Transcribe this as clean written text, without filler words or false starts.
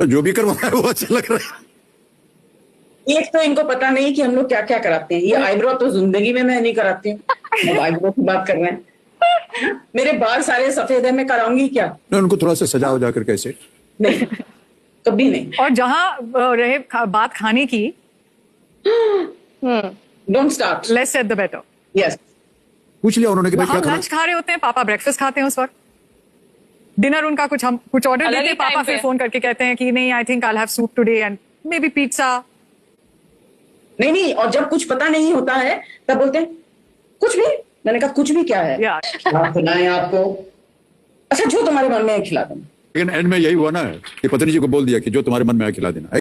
जो भी करवाया वो अच्छा लग रहा है। एक तो इनको पता नहीं कि हम लोग क्या क्या कराते हैं। ये आईब्रो तो जिंदगी में मैं नहीं कराती हूँ, अब आईब्रो की बात कर रहे हैं। मेरे बाल सारे सफेद है, मैं कराऊंगी क्या? उनको थोड़ा सा सजा हो जाकर कैसे? नहीं, कभी नहीं। और जहां रहे बात खाने की, don't start. Less said the better. Yes, पूछ लिया उन्होंने कि भाई क्या हम खाना? लंच खा रहे होते हैं, पापा ब्रेकफास्ट खाते हैं उस वक्त। डिनर उनका कुछ, हम कुछ ऑर्डर अलग देते ही हैं, पापा time फिर पे। फोन करके कहते हैं कि नहीं, I think I have soup today and may be pizza. नहीं नहीं, और जब कुछ पता नहीं होता है तब बोलते हैं कुछ भी। मैंने कहा कुछ भी क्या है? या आप खिलाएं आपको, अच्छा जो तुम्हारे मन में है खिला दें। लेकिन एंड में यही हुआ ना कि पत्नी जी को बोल दिया कि जो तुम्हारे मन में आए खिला देना।